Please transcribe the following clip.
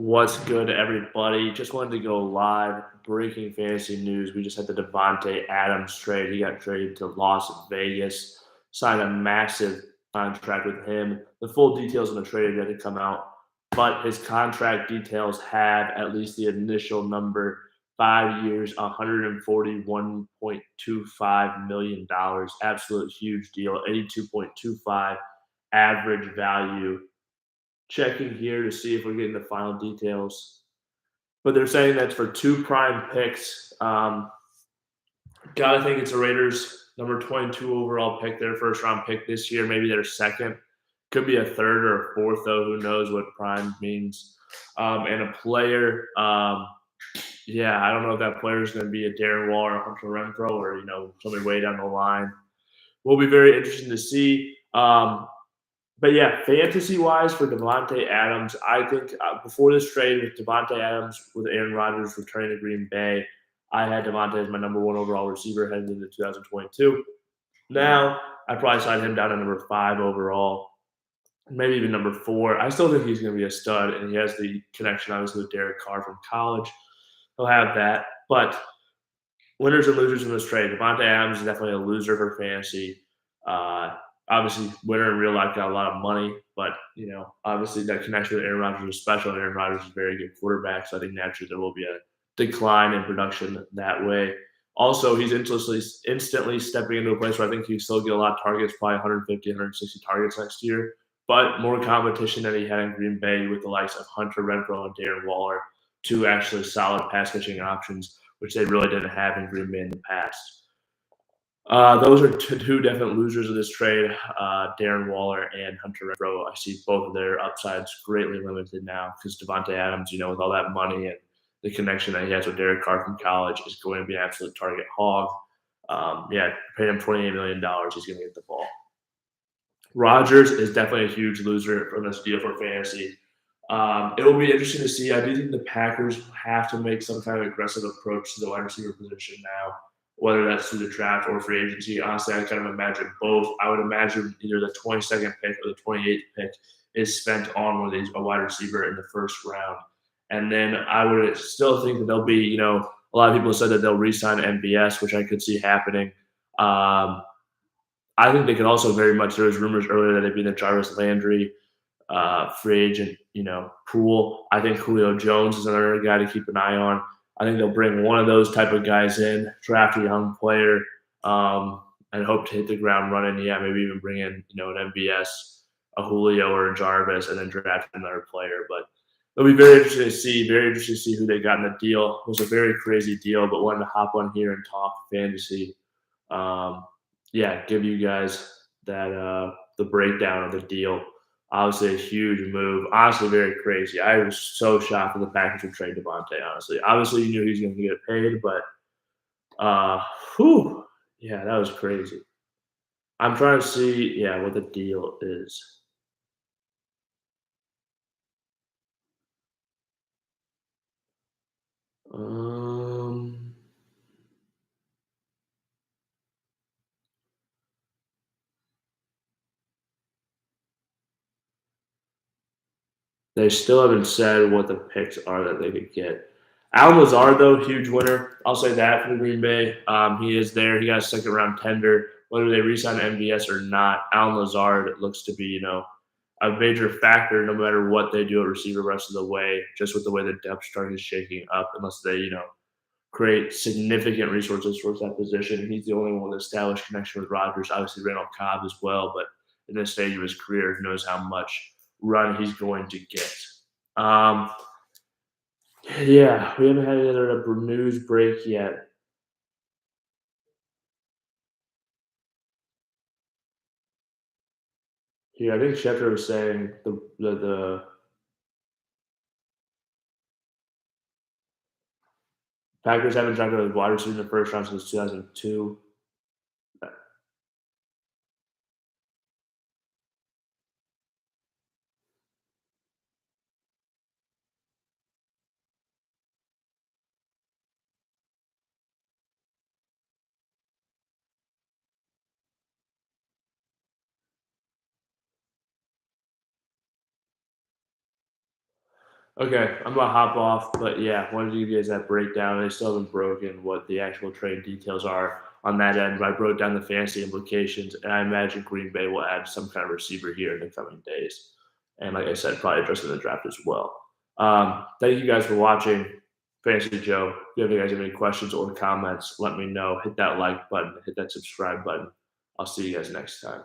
What's good, everybody? Just wanted to go live. Breaking fantasy news. We just had the Davante Adams trade. He got traded to Las Vegas, signed a massive contract with him. The full details of the trade are yet to come out, but his contract details have at least the initial number 5 years, $141.25 million. Absolute huge deal, 82.25 average value. Checking here to see if we're getting the final details. But they're saying that's for two prime picks. Gotta think it's the Raiders' number 22 overall pick, their first round pick this year, maybe their second. Could be a third or a fourth, though. Who knows what prime means? And a player. I don't know if that player is going to be a Darren Waller, or Hunter Renfrow, or somebody way down the line. Will be very interesting to see. But yeah, fantasy-wise for Davante Adams, I think before this trade with Davante Adams with Aaron Rodgers returning to Green Bay, I had Davante as my number one overall receiver heading into 2022. Now, I probably slide him down to number 5 overall, maybe even number 4. I still think he's going to be a stud, and he has the connection, obviously, with Derrick Carr from college. He'll have that. But winners and losers in this trade. Davante Adams is definitely a loser for fantasy. Obviously, winner in real life got a lot of money, but obviously that connection with Aaron Rodgers is special. And Aaron Rodgers is a very good quarterback, so I think naturally there will be a decline in production that way. Also, he's instantly stepping into a place where I think he'll still get a lot of targets, probably 150, 160 targets next year, but more competition than he had in Green Bay with the likes of Hunter Renfrow and Darren Waller, two actually solid pass catching options, which they really didn't have in Green Bay in the past. Those are two definite losers of this trade, Darren Waller and Hunter Renfrow. I see both of their upsides greatly limited now because Davante Adams, with all that money and the connection that he has with Derek Carr from college, is going to be an absolute target hog. Pay him $28 million, he's going to get the ball. Rodgers is definitely a huge loser from this deal for fantasy. It will be interesting to see. I do think the Packers have to make some kind of aggressive approach to the wide receiver position now, whether that's through the draft or free agency. Honestly, I kind of imagine both. I would imagine either the 22nd pick or the 28th pick is spent on one of these, a wide receiver in the first round. And then I would still think that they'll be, a lot of people said that they'll re-sign MBS, which I could see happening. I think they could also very much, there was rumors earlier that they'd be in the Jarvis Landry free agent, pool. I think Julio Jones is another guy to keep an eye on. I think they'll bring one of those type of guys in, draft a young player, and hope to hit the ground running. Yeah, maybe even bring in, an MBS, a Julio or a Jarvis, and then draft another player. But it'll be very interesting to see. Very interesting to see who they got in the deal. It was a very crazy deal, but wanted to hop on here and talk fantasy. Give you guys that the breakdown of the deal. Obviously, a huge move. Honestly, very crazy. I was so shocked that the Packers would trade Davante, honestly. Obviously, you knew he was going to get paid, but that was crazy. I'm trying to see, what the deal is. They still haven't said what the picks are that they could get. Alan Lazard, though, huge winner. I'll say that for Green Bay. He is there. He got a second-round tender. Whether they re-sign MVS or not, Alan Lazard looks to be, a major factor no matter what they do at receiver rest of the way, just with the way the depth chart is shaking up, unless they, create significant resources towards that position. He's the only one with established connection with Rodgers. Obviously, Randall Cobb as well, but in this stage of his career, who knows how much run he's going to get. We haven't had any other news break yet. Here, I think Schefter was saying the Packers haven't drafted a wide receiver in the first round since 2002. Okay, I'm gonna hop off, but yeah, wanted to give you guys that breakdown. I still haven't broken what the actual trade details are on that end, but I broke down the fantasy implications, and I imagine Green Bay will add some kind of receiver here in the coming days. And like I said, probably addressing the draft as well. Thank you guys for watching Fantasy Joe. If you guys have any questions or comments, let me know. Hit that like button, hit that subscribe button. I'll see you guys next time.